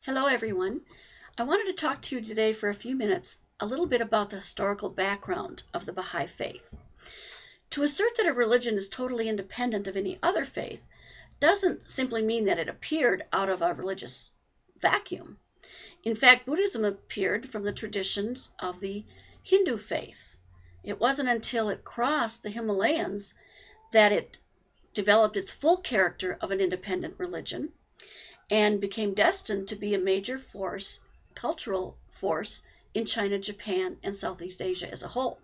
Hello everyone. I wanted to talk to you today for a few minutes a little bit about the historical background of the Baha'i faith. To assert that a religion is totally independent of any other faith doesn't simply mean that it appeared out of a religious vacuum. In fact, Buddhism appeared from the traditions of the Hindu faith. It wasn't until it crossed the Himalayas that it developed its full character of an independent religion and became destined to be a major force, cultural force, in China, Japan, and Southeast Asia as a whole.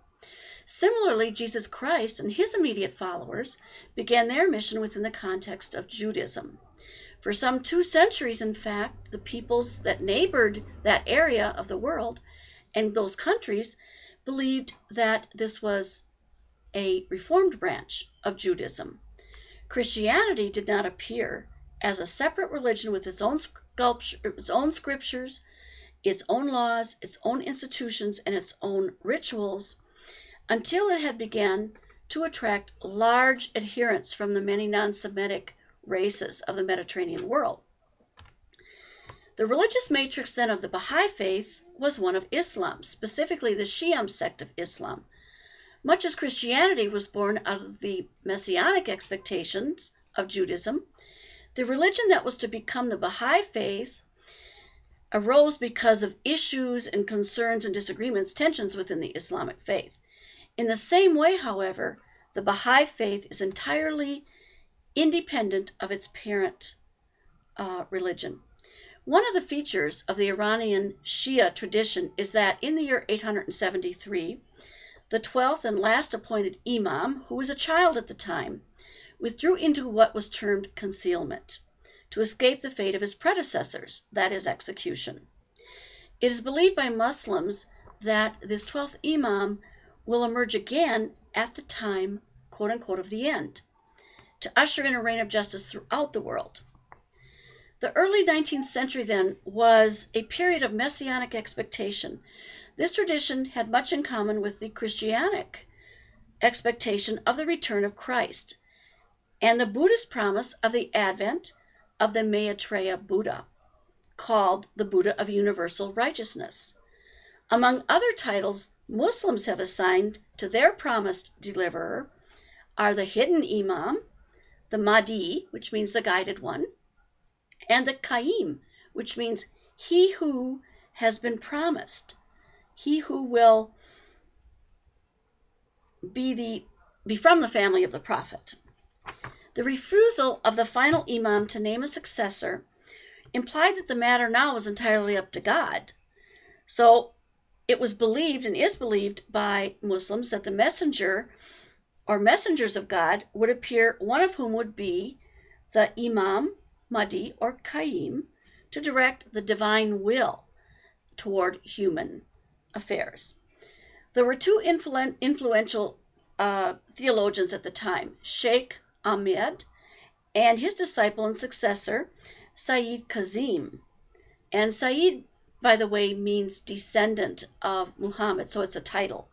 Similarly, Jesus Christ and his immediate followers began their mission within the context of Judaism. For some 2 centuries, in fact, the peoples that neighbored that area of the world and those countries believed that this was a reformed branch of Judaism. Christianity did not appear as a separate religion with its own scriptures, its own laws, its own institutions, and its own rituals until it had begun to attract large adherents from the many non-Semitic races of the Mediterranean world. The religious matrix then of the Baha'i faith was one of Islam, specifically the Shia sect of Islam. Much as Christianity was born out of the messianic expectations of Judaism, the religion that was to become the Baha'i faith arose because of issues and concerns and disagreements, tensions within the Islamic faith. In the same way, however, the Baha'i faith is entirely independent of its parent religion. One of the features of the Iranian Shia tradition is that in the year 873, the 12th and last appointed imam, who was a child at the time, withdrew into what was termed concealment to escape the fate of his predecessors, that is, execution. It is believed by Muslims that this 12th imam will emerge again at the time, quote-unquote, of the end, to usher in a reign of justice throughout the world. The early 19th century, then, was a period of messianic expectation. This tradition had much in common with the Christianic expectation of the return of Christ and the Buddhist promise of the advent of the Maitreya Buddha, called the Buddha of Universal Righteousness. Among other titles Muslims have assigned to their promised deliverer are the hidden Imam, the Mahdi, which means the guided one, and the Qaim, which means he who has been promised, he who will be from the family of the prophet. The refusal of the final imam to name a successor implied that the matter now was entirely up to God. So it was believed and is believed by Muslims that the messenger or messengers of God would appear, one of whom would be the Imam, Mahdi, or Qaim, to direct the divine will toward human affairs. There were 2 influential theologians at the time, Sheikh Ahmed and his disciple and successor, Sayyid Kazim. And Sayyid, by the way, means descendant of Muhammad, so it's a title.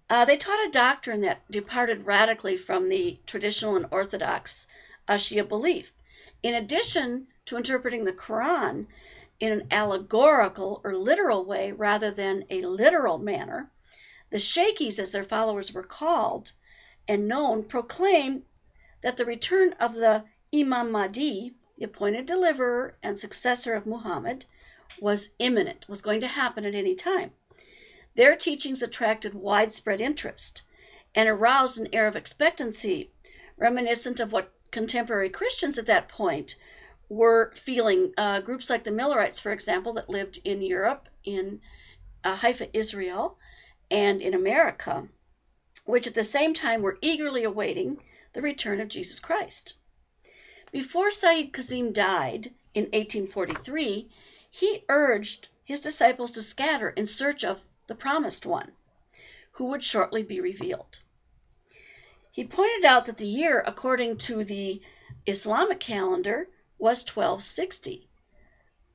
They taught a doctrine that departed radically from the traditional and orthodox Shia belief. In addition to interpreting the Quran in an allegorical or literal way rather than a literal manner, the Sheikhis, as their followers were called and known, proclaimed that the return of the Imam Mahdi, the appointed deliverer and successor of Muhammad, was imminent, was going to happen at any time. Their teachings attracted widespread interest and aroused an air of expectancy, reminiscent of what contemporary Christians at that point were feeling. Groups like the Millerites, for example, that lived in Europe, in Haifa, Israel, and in America, which at the same time were eagerly awaiting the return of Jesus Christ. Before Sayyid Kazim died in 1843, he urged his disciples to scatter in search of the promised one, who would shortly be revealed. He pointed out that the year, according to the Islamic calendar, was 1260,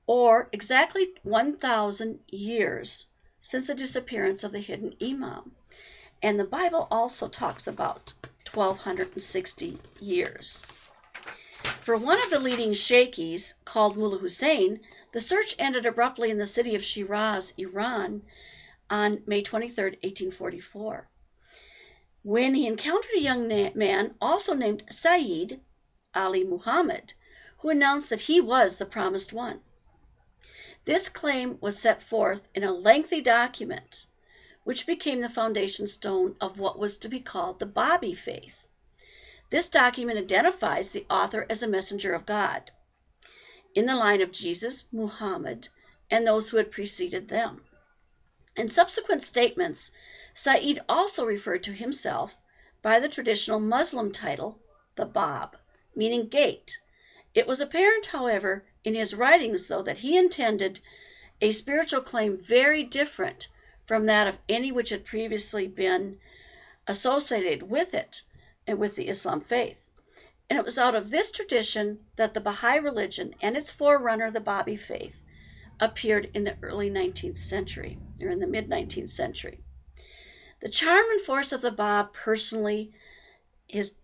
or exactly 1,000 years since the disappearance of the hidden Imam. And the Bible also talks about 1,260 years. For one of the leading Sheikhis, called Mullah Hussein, The search ended abruptly in the city of Shiraz, Iran, on May 23, 1844, when he encountered a young man also named Sayyid Ali Muhammad, who announced that he was the promised one. This claim was set forth in a lengthy document, which became the foundation stone of what was to be called the Bahá'í faith. This document identifies the author as a messenger of God, in the line of Jesus, Muhammad, and those who had preceded them. In subsequent statements, Said also referred to himself by the traditional Muslim title, the Bab, meaning gate. It was apparent, however, in his writings, though, that he intended a spiritual claim very different from that of any which had previously been associated with it and with the Islam faith. And it was out of this tradition that the Baha'i religion and its forerunner, the Bahá'í faith, appeared in the early 19th century, or in the mid-19th century. The charm and force of the Bab his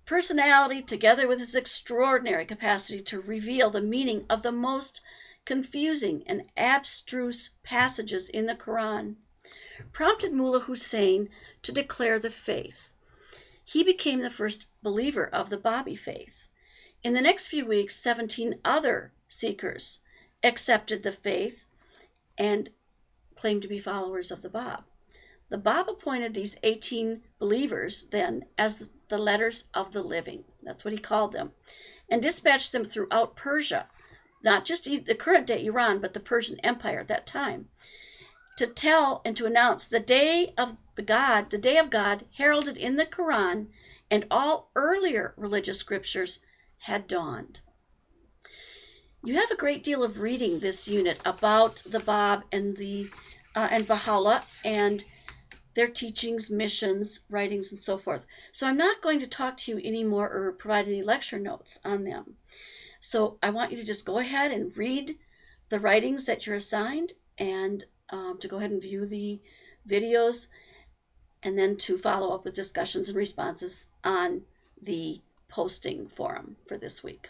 personality, together with his extraordinary capacity to reveal the meaning of the most confusing and abstruse passages in the Quran, prompted Mullah Hussein to declare the faith. He became the first believer of the Bahá'í faith. In the next few weeks, 17 other seekers accepted the faith and claimed to be followers of the Bab. The Bab appointed these 18 believers then as the letters of the living. That's what he called them, and dispatched them throughout Persia, not just the current day Iran, but the Persian Empire at that time, to tell and to announce the day of God heralded in the Quran and all earlier religious scriptures had dawned. You have a great deal of reading this unit about the Bab and Baha'u'llah and their teachings, missions, writings, and so forth. So I'm not going to talk to you anymore or provide any lecture notes on them. So I want you to just go ahead and read the writings that you're assigned, and to go ahead and view the videos, and then to follow up with discussions and responses on the posting forum for this week.